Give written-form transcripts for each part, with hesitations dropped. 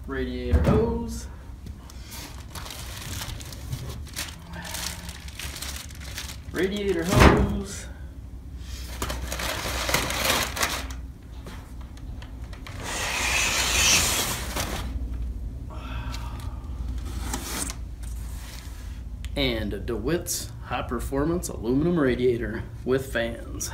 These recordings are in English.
radiator hose. Radiator hose. And a DeWitt's high performance aluminum radiator with fans.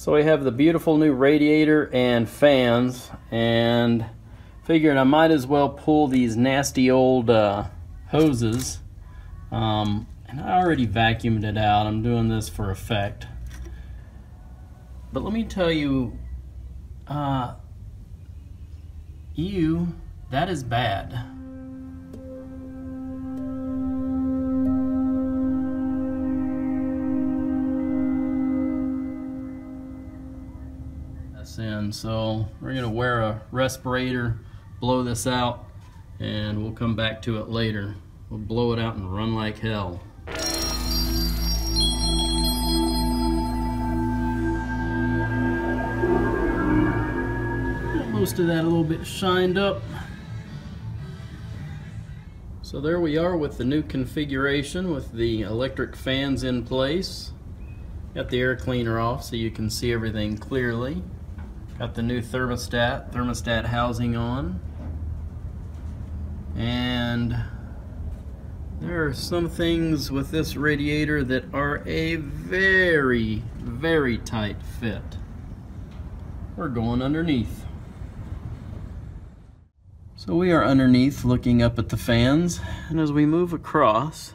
So we have the beautiful new radiator and fans, and figured I might as well pull these nasty old hoses. And I already vacuumed it out. I'm doing this for effect. But let me tell you, that is bad. In. So we're going to wear a respirator, blow this out, and we'll come back to it later. We'll blow it out and run like hell. Get most of that a little bit shined up. So there we are with the new configuration with the electric fans in place. Got the air cleaner off so you can see everything clearly. Got the new thermostat housing on. And there are some things with this radiator that are a very, very tight fit. We're going underneath. So we are underneath looking up at the fans, and as we move across,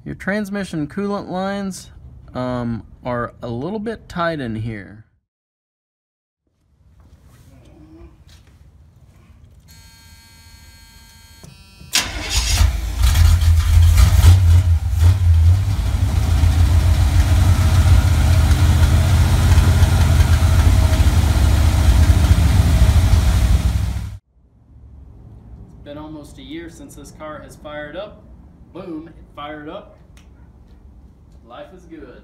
your transmission coolant lines are a little bit tight in here. Been almost a year since this car has fired up. Boom, it fired up. Life is good.